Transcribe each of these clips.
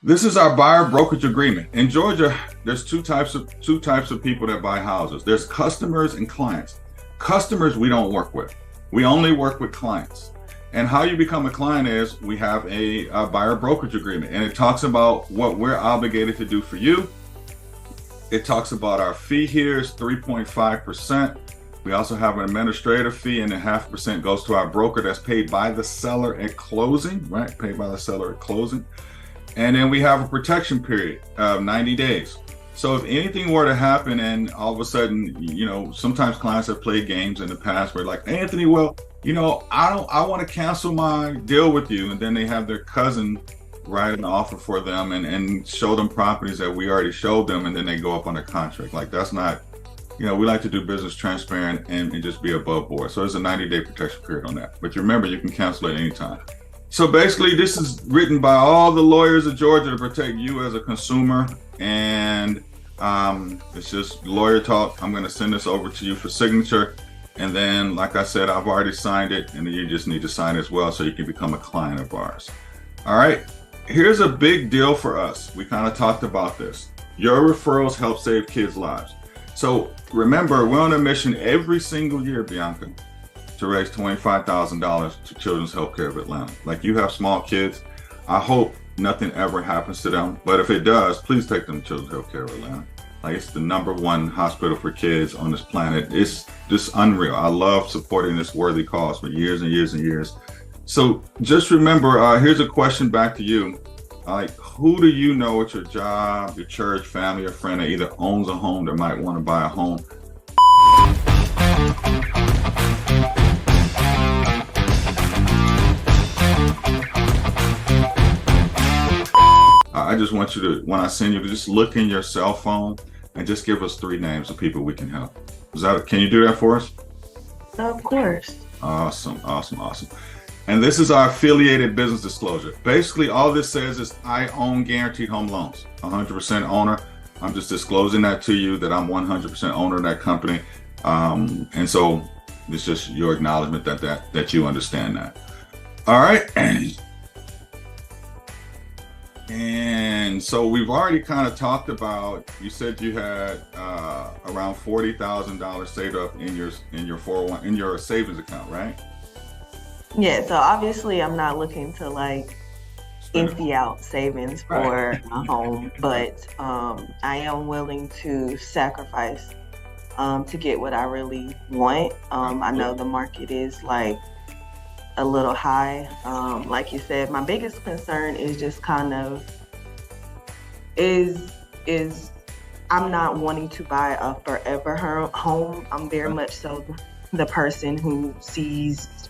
This is our buyer brokerage agreement. In Georgia, there's two types of people that buy houses. There's customers and clients. Customers we don't work with. We only work with clients. And how you become a client is we have a buyer brokerage agreement, and it talks about what we're obligated to do for you. It talks about our fee here is 3.5%. We also have an administrative fee, and 0.5% goes to our broker that's paid by the seller at closing, right? Paid by the seller at closing. And then we have a protection period of 90 days. So if anything were to happen and all of a sudden, sometimes clients have played games in the past where like, Anthony, well, I want to cancel my deal with you. And then they have their cousin write an offer for them and show them properties that we already showed them. And then they go up on a contract. Like that's not, we like to do business transparent and just be above board. So there's a 90-day protection period on that. But remember, you can cancel it anytime. So basically, this is written by all the lawyers of Georgia to protect you as a consumer. And it's just lawyer talk. I'm going to send this over to you for signature. And then, like I said, I've already signed it. And then you just need to sign it as well so you can become a client of ours. All right. Here's a big deal for us. We kind of talked about this. Your referrals help save kids' lives. So remember, we're on a mission every single year, Bianca, to raise $25,000 to Children's Healthcare of Atlanta. Like you have small kids. I hope nothing ever happens to them. But if it does, please take them to Children's Healthcare of Atlanta. Like it's the #1 hospital for kids on this planet. It's just unreal. I love supporting this worthy cause for years and years and years. So just remember, here's a question back to you. Like, who do you know at your job, your church, family, or friend that either owns a home that might want to buy a home? I just want you to, when I send you, to just look in your cell phone and just give us 3 names of people we can help. Can you do that for us? Of course. Awesome. And this is our affiliated business disclosure. Basically, all this says is I own Guaranteed Home Loans, 100% owner. I'm just disclosing that to you that I'm 100% owner of that company. And so it's just your acknowledgement that you understand that. All right. And so we've already kind of talked about, you said you had around $40,000 saved up in your 401 in your savings account, right? Yeah, so obviously I'm not looking to like empty out savings for a home, but I am willing to sacrifice to get what I really want. I know the market is like a little high. Like you said, my biggest concern is just kind of is I'm not wanting to buy a forever home. I'm very much so the person who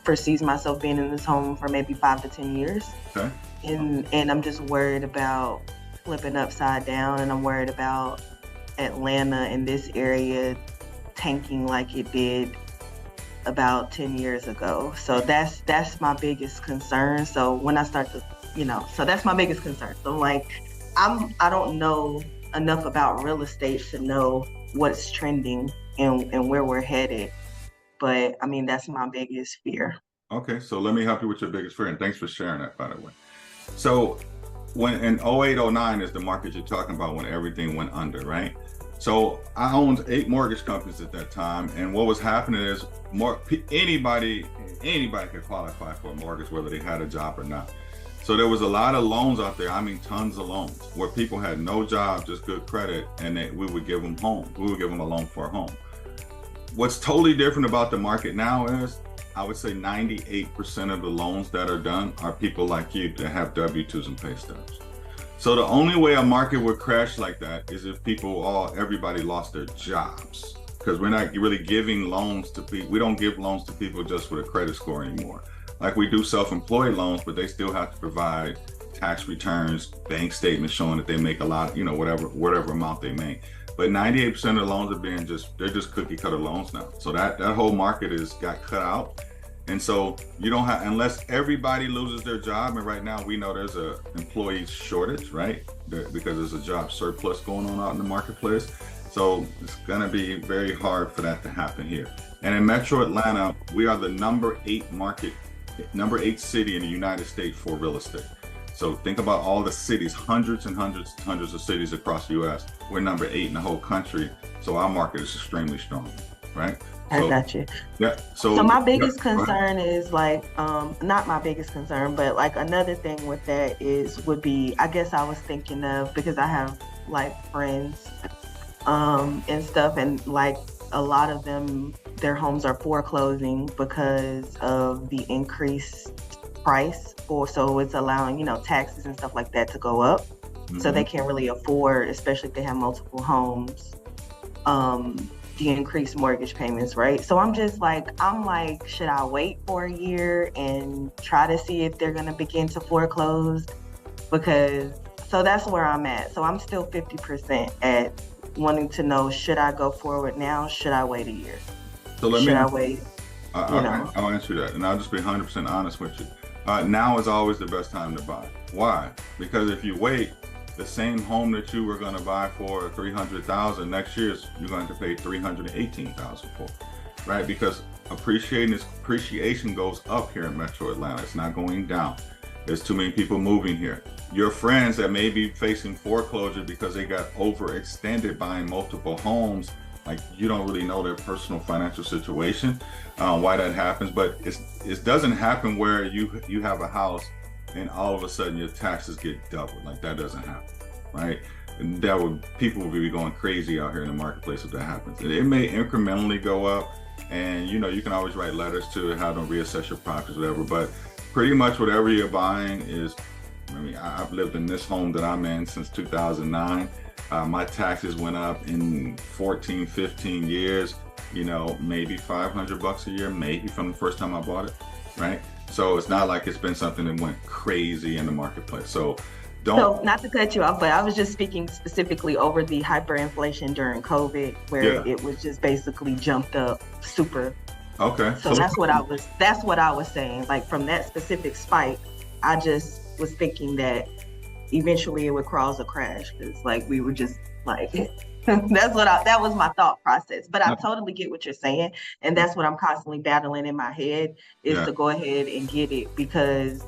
foresees myself being in this home for maybe 5 to 10 years. Okay. And I'm just worried about flipping upside down, and I'm worried about Atlanta and this area tanking like it did about 10 years ago. So that's my biggest concern. So when I start to, so that's my biggest concern. So like, I don't know enough about real estate to know what's trending and where we're headed. But I mean, that's my biggest fear. Okay, so let me help you with your biggest fear, and thanks for sharing that, by the way. So when in 08, 09 is the market you're talking about when everything went under, right? So I owned 8 mortgage companies at that time, and what was happening is anybody could qualify for a mortgage, whether they had a job or not. So there was a lot of loans out there. I mean, tons of loans where people had no job, just good credit, and we would give them a loan for a home. What's totally different about the market now is, I would say 98% of the loans that are done are people like you that have W-2s and pay stubs. So the only way a market would crash like that is if everybody lost their jobs, because we're not really giving loans to people. We don't give loans to people just with a credit score anymore. Like we do self-employed loans, but they still have to provide tax returns, bank statements showing that they make a lot, whatever amount they make. But 98% of the loans they're just cookie cutter loans now. So that whole market got cut out. And so you don't have, unless everybody loses their job, and right now we know there's a employee shortage, right? Because there's a job surplus going on out in the marketplace. So it's gonna be very hard for that to happen here. And in Metro Atlanta, we are the number 8 city in the United States for real estate. So think about all the cities, hundreds and hundreds and hundreds of cities across the U.S. We're number 8 in the whole country. So our market is extremely strong, right? I So, got you. yeah. So my biggest Yeah, go ahead. concern is like, not my biggest concern, but like another thing with that would be, I guess I was thinking of, because I have like friends, and stuff, and like a lot of them, their homes are foreclosing because of the increased price, or so it's allowing, taxes and stuff like that to go up. So they Mhm. can't really afford, especially if they have multiple homes, the increased mortgage payments, right? So I'm like, should I wait for a year and try to see if they're gonna begin to foreclose? Because so that's where I'm at. So I'm still 50% at wanting to know, should I go forward now? Should I wait a year? So let me Should I answer, wait? You know, I'll answer that, and I'll just be 100% honest with you. Now is always the best time to buy. Why? Because if you wait, the same home that you were going to buy for 300,000 next year, you're going to pay 318,000 for, right? Because appreciation goes up here in Metro Atlanta. It's not going down. There's too many people moving here. Your friends that may be facing foreclosure because they got overextended buying multiple homes, like you don't really know their personal financial situation, why that happens. But it doesn't happen where you have a house and all of a sudden your taxes get doubled. Like that doesn't happen, right? And people will be going crazy out here in the marketplace if that happens. It may incrementally go up, and you can always write letters to have them reassess your properties, whatever. But pretty much whatever you're buying is, I mean, I've lived in this home that I'm in since 2009. My taxes went up in 14, 15 years, maybe $500 a year, maybe from the first time I bought it, right? So it's not like it's been something that went crazy in the marketplace. So so not to cut you off, but I was just speaking specifically over the hyperinflation during COVID, where yeah. it was just basically jumped up super. Okay. So that's what I was saying. Like from that specific spike, I just was thinking that eventually it would cause a crash, because like we were just like that was my thought process. But I totally get what you're saying, and that's what I'm constantly battling in my head, is to go ahead and get it, because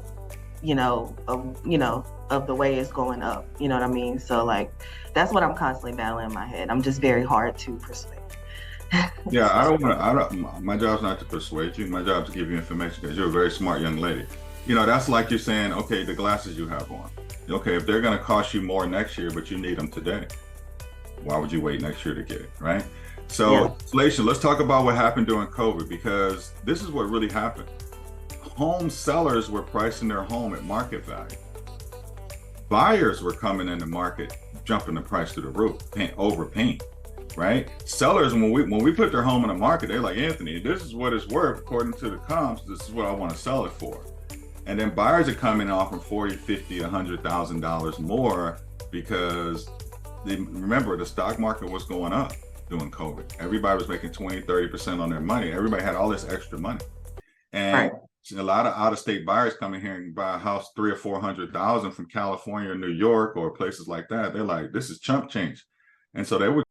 of the way it's going up. You know what I mean? So like that's what I'm constantly battling in my head. I'm just very hard to persuade. Yeah, my job's not to persuade you. My job is to give you information, because you're a very smart young lady. That's like you're saying, okay, the glasses you have on. Okay, if they're going to cost you more next year, but you need them today, why would you wait next year to get it, right? So, inflation, let's talk about what happened during COVID, because this is what really happened. Home sellers were pricing their home at market value. Buyers were coming in the market, jumping the price to the roof, overpaying, right? Sellers, when we put their home in the market, they're like, Anthony, this is what it's worth according to the comps. This is what I want to sell it for. And then buyers are coming in offering $40,000, $50,000, $100,000 more, because remember, the stock market was going up during COVID. Everybody was making 20, 30% on their money. Everybody had all this extra money. And a lot of out-of-state buyers coming here and buy a house $300,000 or $400,000 from California or New York or places like that. They're like, this is chump change. And so they would